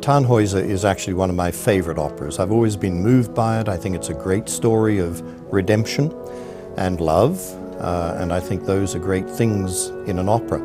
Tannhäuser is actually one of my favorite operas. I've always been moved by it. I think it's a great story of redemption and love, and I think those are great things in an opera.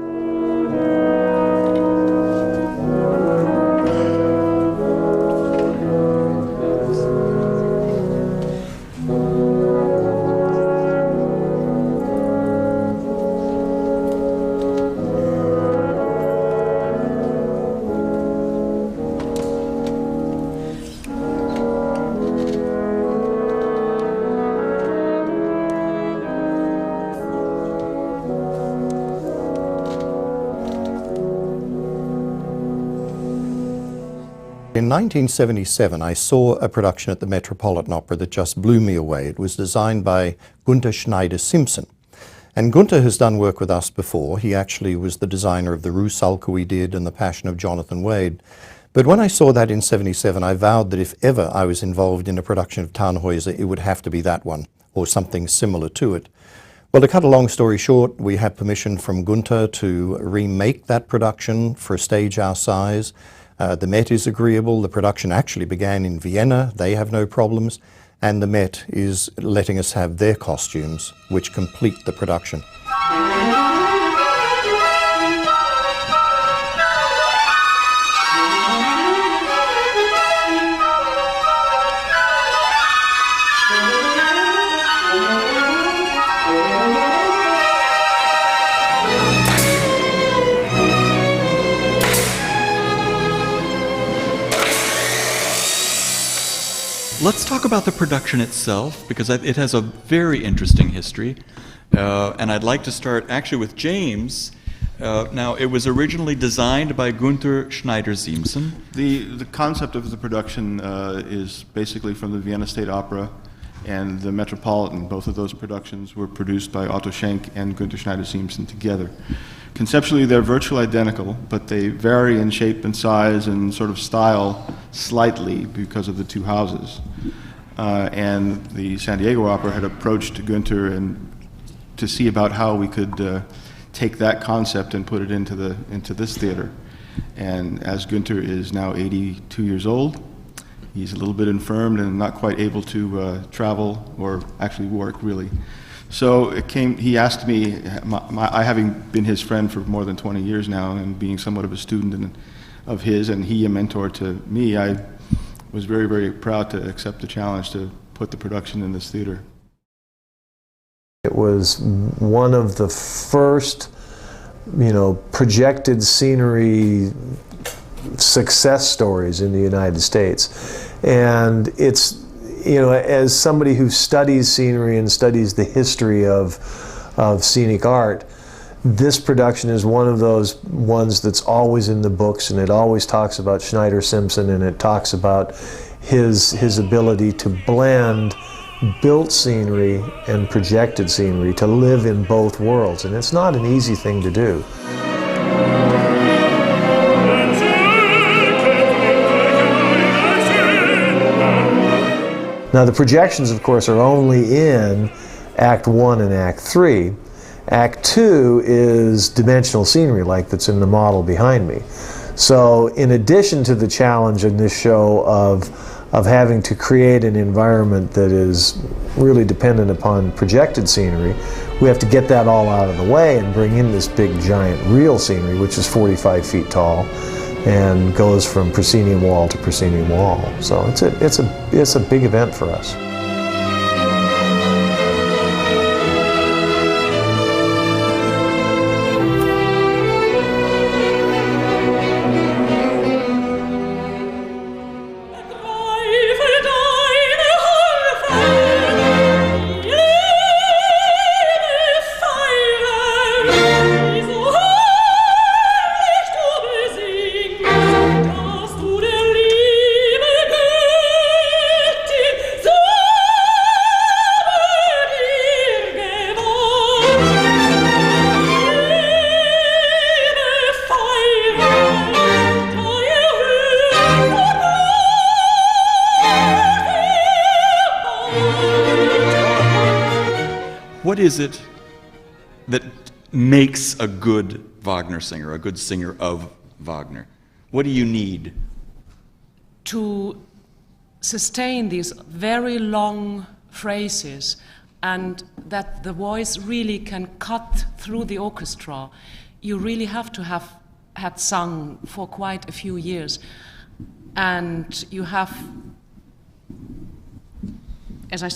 In 1977, I saw a production at the Metropolitan Opera that just blew me away. It was designed by Gunther Schneider-Simpson. And Gunther has done work with us before. He actually was the designer of the Rusalka we did and the Passion of Jonathan Wade. But when I saw that in '77, I vowed that if ever I was involved in a production of Tannhäuser, it would have to be that one, or something similar to it. Well, to cut a long story short, we have permission from Gunther to remake that production for a stage our size. The Met is agreeable. The production actually began in Vienna. They have no problems. And the Met is letting us have their costumes, which complete the production. Let's talk about the production itself, because it has a very interesting history. And I'd like to start actually with James. Now, it was originally designed by Gunther Schneider-Simpson. The concept of the production is basically from the Vienna State Opera and the Metropolitan. Both of those productions were produced by Otto Schenk and Gunther Schneider-Simpson together. Conceptually, they're virtually identical, but they vary in shape and size and sort of style slightly because of the two houses. And the San Diego Opera had approached Gunther to see about how we could take that concept and put it into this theater. And as Gunther is now 82 years old, he's a little bit infirmed and not quite able to travel or actually work, really. So he asked me, I having been his friend for more than 20 years now and being somewhat of a student of his and he a mentor to me, I was very, very proud to accept the challenge to put the production in this theater. It was one of the first, projected scenery success stories in the United States. And it's, as somebody who studies scenery and studies the history of scenic art, this production is one of those ones that's always in the books, and it always talks about Schneider-Simpson, and it talks about his ability to blend built scenery and projected scenery, to live in both worlds, and it's not an easy thing to do. Now the projections, of course, are only in Act 1 and Act 3. Act 2 is dimensional scenery, like that's in the model behind me. So in addition to the challenge in this show of having to create an environment that is really dependent upon projected scenery, we have to get that all out of the way and bring in this big giant real scenery, which is 45 feet tall and goes from proscenium wall to proscenium wall. So it's a big event for us. What is it that makes a good Wagner singer, a good singer of Wagner? What do you need? to sustain these very long phrases and that the voice really can cut through the orchestra, you really have to have had sung for quite a few years. And you have, as I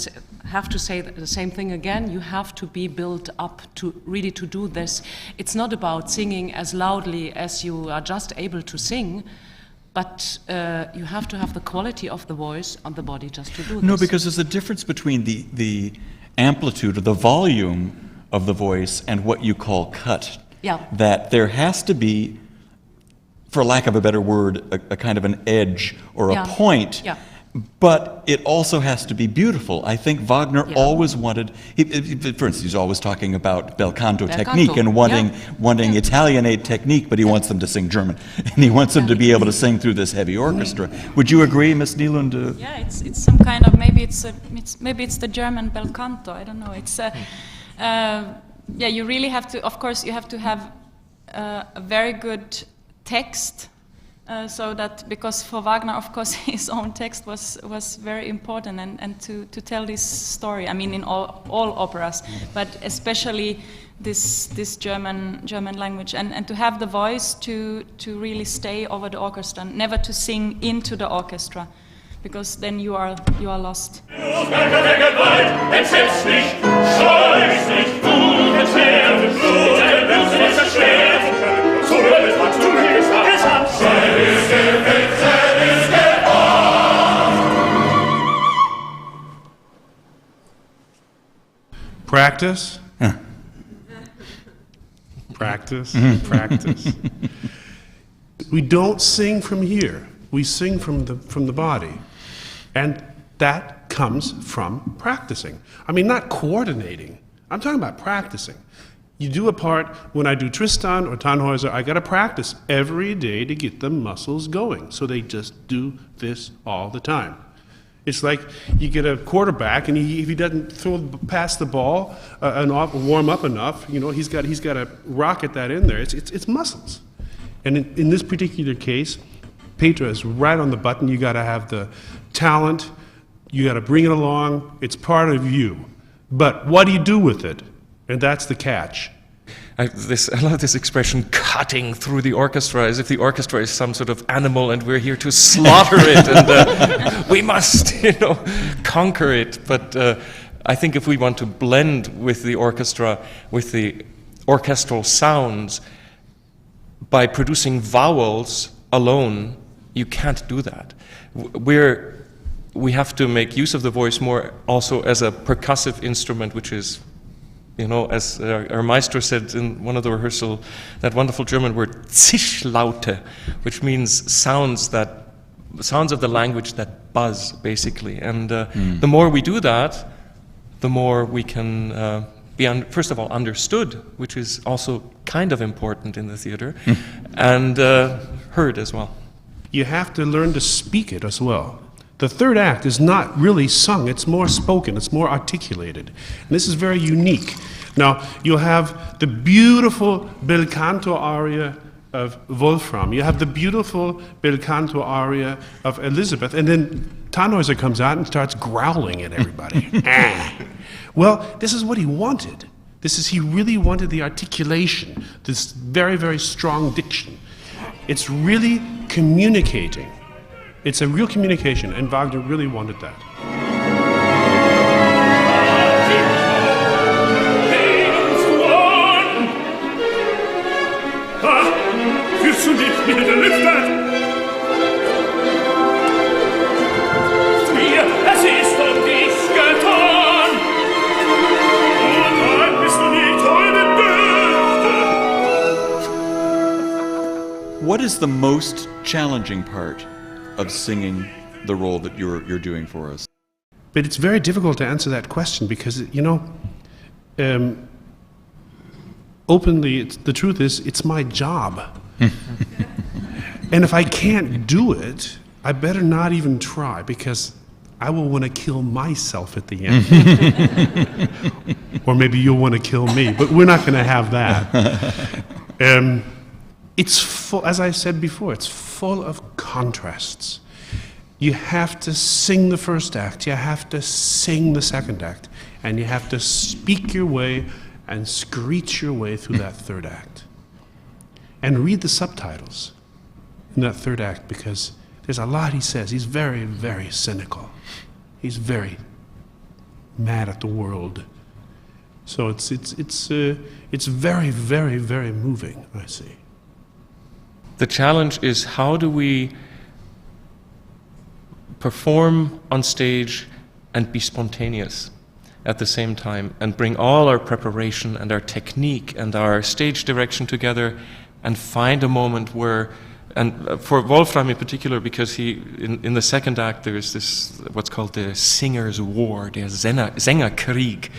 have to say the same thing again, you have to be built up to really to do this. It's not about singing as loudly as you are just able to sing, but you have to have the quality of the voice and the body just to do this. No, because there's a difference between the amplitude or the volume of the voice and what you call cut. Yeah. That there has to be, for lack of a better word, a kind of an edge or a point. Yeah. But it also has to be beautiful. I think Wagner always wanted, for instance, he's always talking about bel canto technique and wanting Italianate technique, but he wants them to sing German. And he wants them to be able to sing through this heavy orchestra. Would you agree, Miss Nielund? Yeah, it's some kind of, maybe it's the German bel canto, I don't know. It's, yeah, you really have to, of course, you have to have a very good text. So that, because for Wagner, of course, his own text was very important, and to tell this story. I mean, in all operas, but especially this German language, and to have the voice to really stay over the orchestra, never to sing into the orchestra, because then you are lost. Practice. Practice. Practice. We don't sing from here. We sing from the body. And that comes from practicing. I mean, not coordinating. I'm talking about practicing. You do a part, when I do Tristan or Tannhäuser, I gotta practice every day to get the muscles going. So they just do this all the time. It's like you get a quarterback, and if he doesn't pass the ball warm up enough, you know, he's got to rocket that in there. It's muscles. And in this particular case, Petra is right on the button. You got to have the talent. You got to bring it along. It's part of you. But what do you do with it? And that's the catch. I love this expression, cutting through the orchestra, as if the orchestra is some sort of animal and we're here to slaughter it, and we must, conquer it. But I think if we want to blend with the orchestra, with the orchestral sounds, by producing vowels alone, you can't do that. We have to make use of the voice more also as a percussive instrument, which is, as our maestro said in one of the rehearsal, that wonderful German word Zischlaute, which means sounds of the language that buzz, basically. And the more we do that, the more we can be, first of all, understood, which is also kind of important in the theater, and heard as well. You have to learn to speak it as well. The third act is not really sung, it's more spoken, it's more articulated. And this is very unique. Now, you'll have the beautiful bel canto aria of Wolfram, you have the beautiful bel canto aria of Elizabeth, and then Tannhäuser comes out and starts growling at everybody. Well, this is what he wanted. He really wanted the articulation, this very, very strong diction. It's really communicating. It's a real communication, and Wagner really wanted that. Fühlst du dich mir gelüftet? Mir, es ist dich getan. Und nein, bist du nicht heute dürfte. What is the most challenging part of singing the role that you're doing for us? But it's very difficult to answer that question because, openly, the truth is, it's my job. And if I can't do it, I better not even try because I will want to kill myself at the end. Or maybe you'll want to kill me, but we're not going to have that. It's full, as I said before, it's full of contrasts. you have to sing the first act, you have to sing the second act, and you have to speak your way and screech your way through that third act. And read the subtitles in that third act, because there's a lot he says. He's very, very cynical. He's very mad at the world. So it's very, very, very moving, I see. The challenge is, how do we perform on stage and be spontaneous at the same time, and bring all our preparation and our technique and our stage direction together and find a moment where, and for Wolfram in particular, because he, in the second act, there is this, what's called the Singer's War, der Sängerkrieg.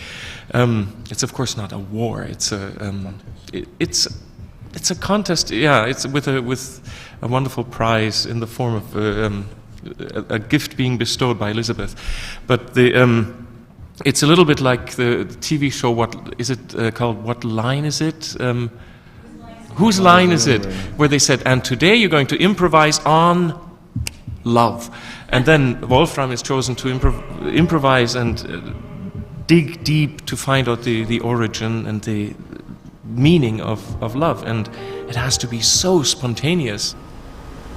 It's of course not a war, it's a contest, yeah, it's with a wonderful prize in the form of a gift being bestowed by Elizabeth. But it's a little bit like the TV show, what is it called, What Line Is It? Whose Line Is It? Where they said, and today you're going to improvise on love. And then Wolfram is chosen to improvise and dig deep to find out the origin and the meaning of love. And it has to be so spontaneous.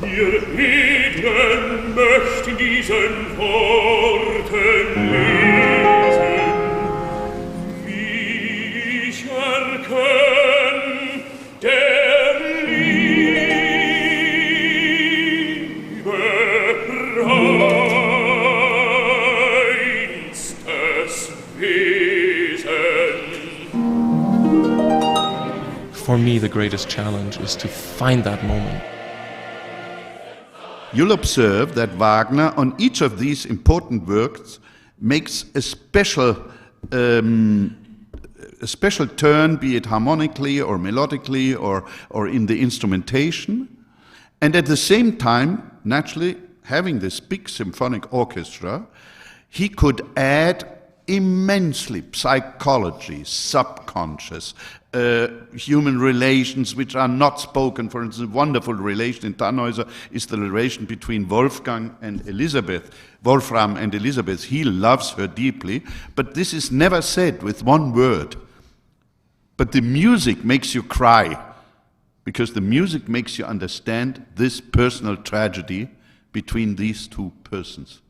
Wir Edlen möchten diesen Worten lesen, wie ich erkenn, der Liebe reinstes Wesen. For me, the greatest challenge is to find that moment. You'll observe that Wagner, on each of these important works, makes a special turn, be it harmonically or melodically or in the instrumentation. And at the same time, naturally, having this big symphonic orchestra, he could add immensely psychology, subconscious, human relations which are not spoken. For instance, a wonderful relation in Tannhäuser is the relation between Wolfram and Elizabeth. He loves her deeply, but this is never said with one word. But the music makes you cry, because the music makes you understand this personal tragedy between these two persons.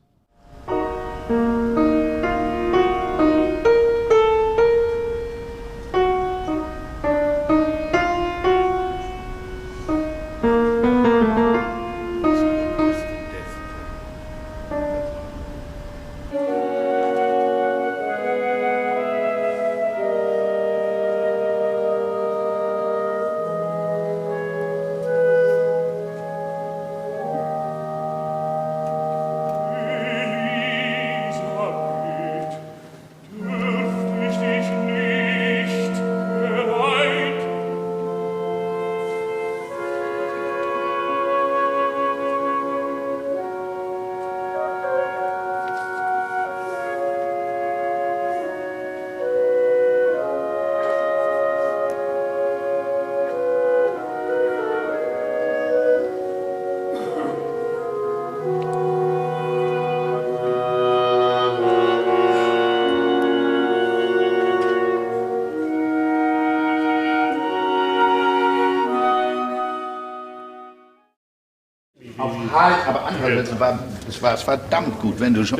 Aber es war verdammt gut, wenn du schon...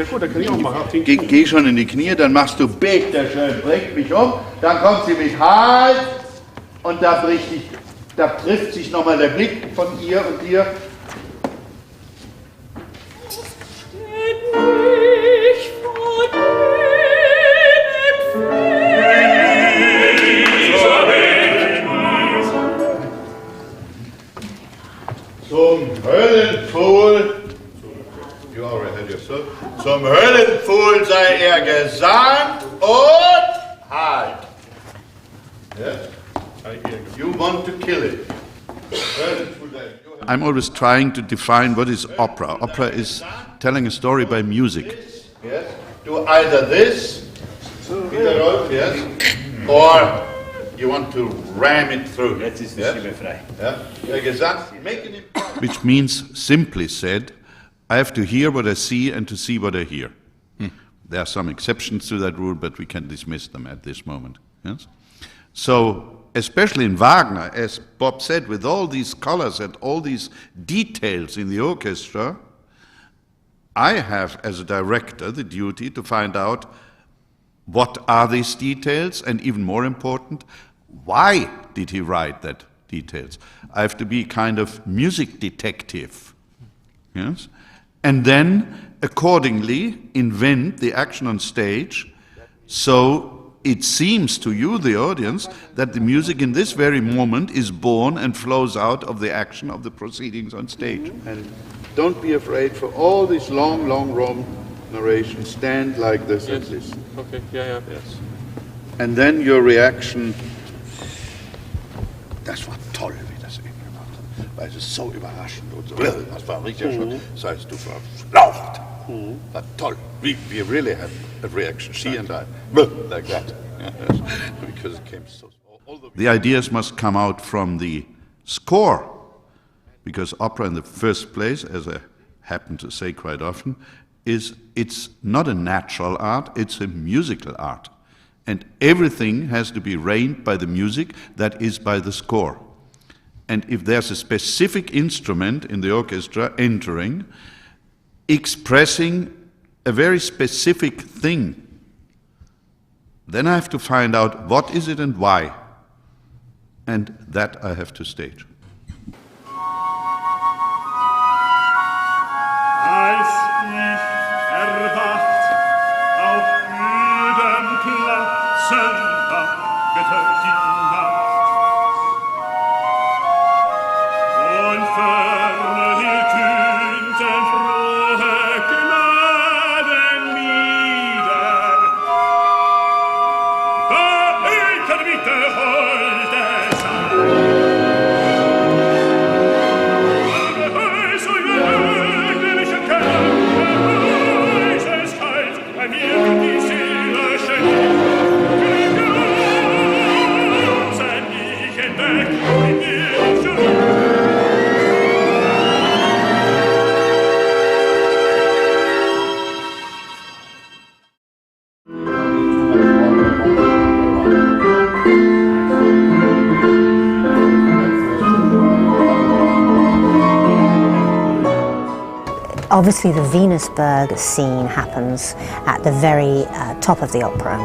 Geh schon in die Knie, dann machst du bitteschön, bringt mich um, dann kommt sie mit Halt und da trifft sich nochmal der Blick von ihr und dir. Zum Höllenpfuhl sei gesandt und halt. Yes? You want to kill it. I'm always trying to define what is opera. Opera is telling a story by music. Yes. Do either this, yes, or you want to ram it through. Yes? Which means, simply said, I have to hear what I see and to see what I hear. There are some exceptions to that rule, but we can dismiss them at this moment. Yes? So, especially in Wagner, as Bob said, with all these colors and all these details in the orchestra, I have, as a director, the duty to find out what are these details, and even more important, why did he write that details? I have to be kind of music detective. Yes? And then, accordingly, invent the action on stage, so it seems to you, the audience, that the music in this very moment is born and flows out of the action of the proceedings on stage. And don't be afraid for all these long, long Rome narrations. Stand like this and this. Okay, yeah, yes. And then your reaction, das war toll, wie das eben gemacht hat, weil es ist so überraschend und so. Das war richtig schön. Das heißt, du verflaucht. War toll. We really had a reaction, she and I, like that. Yes. Because it came so. The ideas must come out from the score, because opera in the first place, as I happen to say quite often, it's not a natural art, it's a musical art. And everything has to be reigned by the music, that is by the score. And if there's a specific instrument in the orchestra entering, expressing a very specific thing, then I have to find out what is it and why. And that I have to stage. Als ich erwacht auf ödem Plätzen wagte die Nacht und ferne tönten frohe Gnadenlieder. Da hörte mich der holde Sang. Obviously, the Venusberg scene happens at the very top of the opera.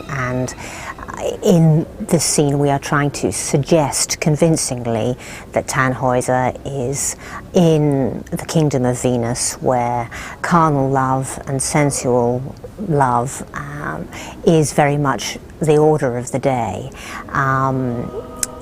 And in this scene we are trying to suggest convincingly that Tannhäuser is in the kingdom of Venus, where carnal love and sensual love is very much the order of the day.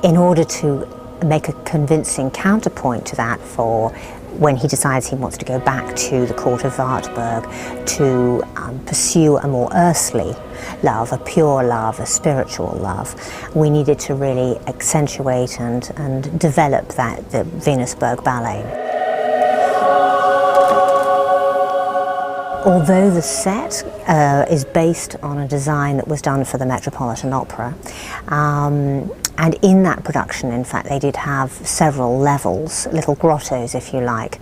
In order to make a convincing counterpoint to that, for when he decides he wants to go back to the court of Wartburg to pursue a more earthly love, a pure love, a spiritual love, we needed to really accentuate and develop the Venusberg ballet. Although the set is based on a design that was done for the Metropolitan Opera, and in that production, in fact, they did have several levels, little grottos, if you like.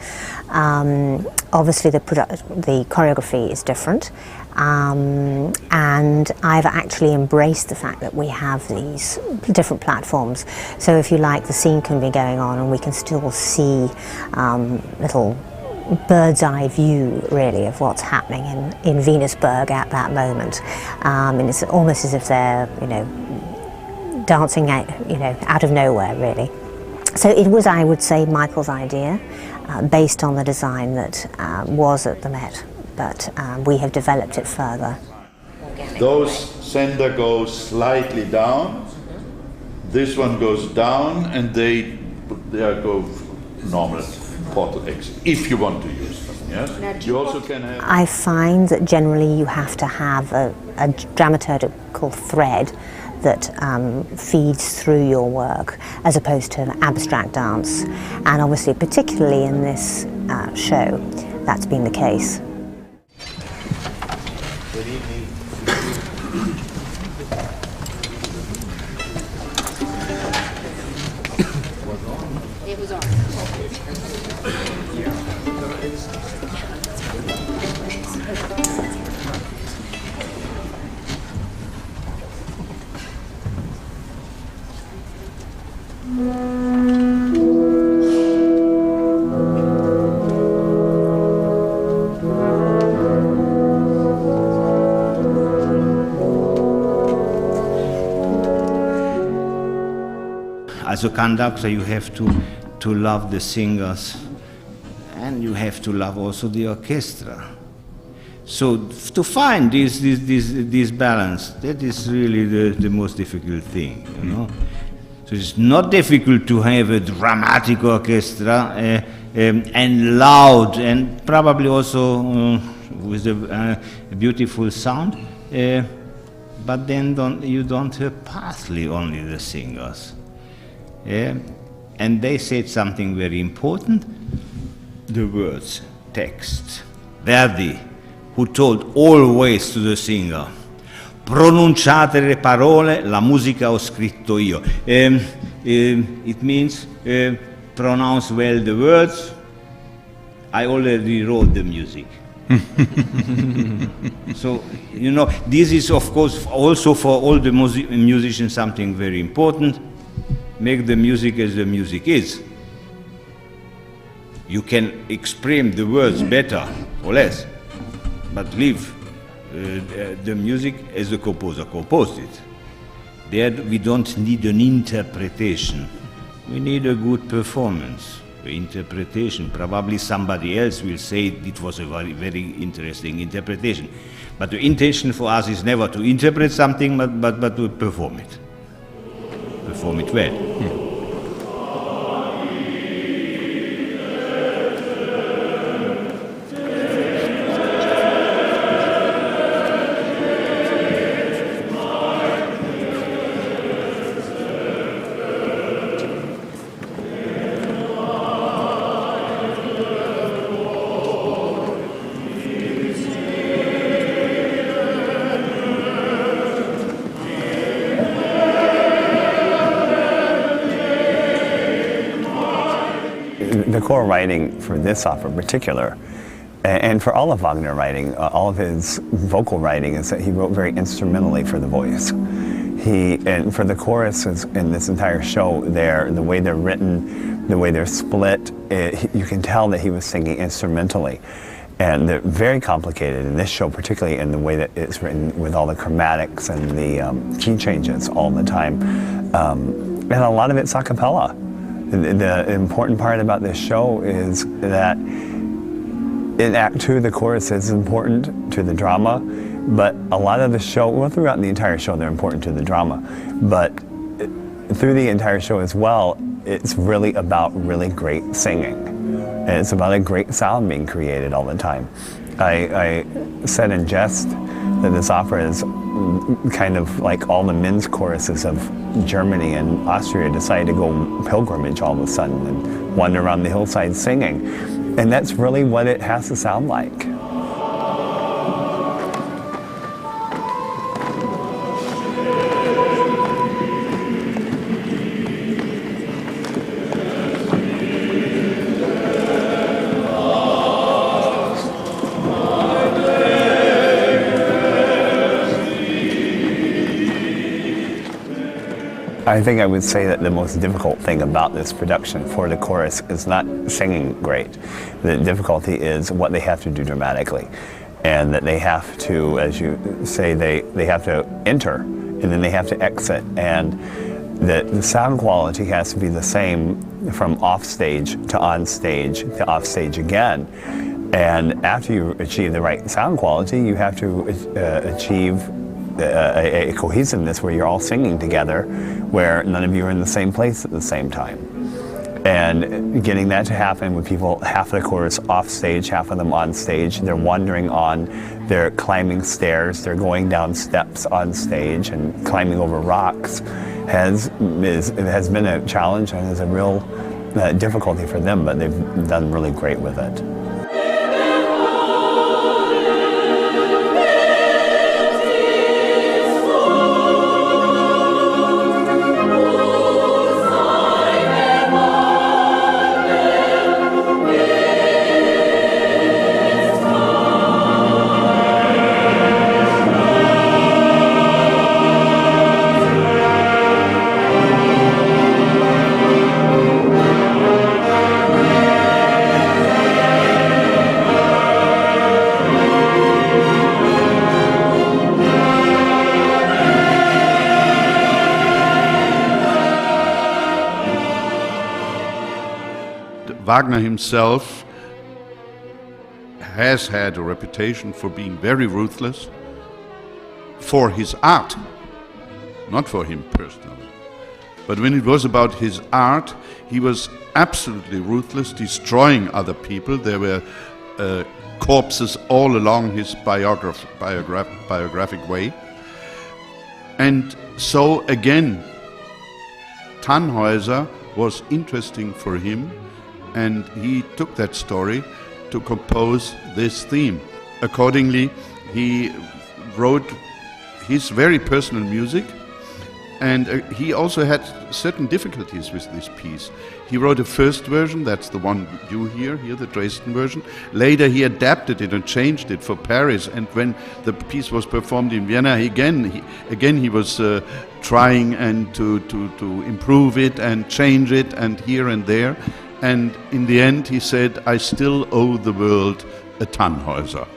Obviously, the choreography is different, and I've actually embraced the fact that we have these different platforms. So, if you like, the scene can be going on, and we can still see little bird's eye view, really, of what's happening in Venusberg at that moment. And it's almost as if they're, dancing out of nowhere, really. So it was, I would say, Michael's idea, based on the design that was at the Met, but we have developed it further. Those sender goes slightly down, this one goes down, and they go normal portal exit, if you want to use them. Yes? You also can have... I find that generally you have to have a dramaturgical thread that feeds through your work as opposed to an abstract dance. And obviously, particularly in this show, that's been the case. Good evening. It was on. As a conductor, you have to love the singers, and you have to love also the orchestra. So to find this balance, that is really the most difficult thing, you know. So it's not difficult to have a dramatic orchestra and loud, and probably also with a beautiful sound, but then you don't have partly only the singers. And they said something very important, the words, text. Verdi, who told always to the singer, pronunciate le parole, la musica ho scritto io. It means pronounce well the words, I already wrote the music. So, you know, this is of course also for all the musicians something very important. Make the music as the music is. You can express the words better or less, but leave the music as the composer composed it. There we don't need an interpretation. We need a good performance. The interpretation, probably somebody else will say it was a very, very interesting interpretation. But the intention for us is never to interpret something, but to perform it. Perform it well. The core writing for this opera in particular, and for all of Wagner writing, all of his vocal writing, is that he wrote very instrumentally for the voice. And for the choruses in this entire show, the way they're written, the way they're split, you can tell that he was singing instrumentally. And they're very complicated in this show, particularly in the way that it's written with all the chromatics and the key changes all the time. And a lot of it's a cappella. The important part about this show is that in Act 2, the chorus is important to the drama, but a lot of the show, well, throughout the entire show, they're important to the drama, but through the entire show as well, it's really about really great singing. And it's about a great sound being created all the time. I said in jest that this opera is kind of like all the men's choruses of Germany and Austria decided to go pilgrimage all of a sudden and wander around the hillside singing. And that's really what it has to sound like. I think I would say that the most difficult thing about this production for the chorus is not singing great. The difficulty is what they have to do dramatically. And that they have to, as you say, they have to enter and then they have to exit. And the sound quality has to be the same from off stage to on stage to off stage again. And after you achieve the right sound quality, you have to achieve a cohesiveness where you're all singing together, where none of you are in the same place at the same time. And getting that to happen with people, half of the chorus off stage, half of them on stage, they're wandering on, they're climbing stairs, they're going down steps on stage and climbing over rocks, has been a challenge and is a real difficulty for them, but they've done really great with it. Wagner himself has had a reputation for being very ruthless for his art, not for him personally. But when it was about his art, he was absolutely ruthless, destroying other people. There were corpses all along his biographic way. And so again, Tannhäuser was interesting for him, and he took that story to compose this theme. Accordingly, he wrote his very personal music, and he also had certain difficulties with this piece. He wrote a first version, that's the one you hear here, the Dresden version. Later he adapted it and changed it for Paris, and when the piece was performed in Vienna, he was trying and to improve it and change it and here and there. And in the end he said, I still owe the world a Tannhäuser.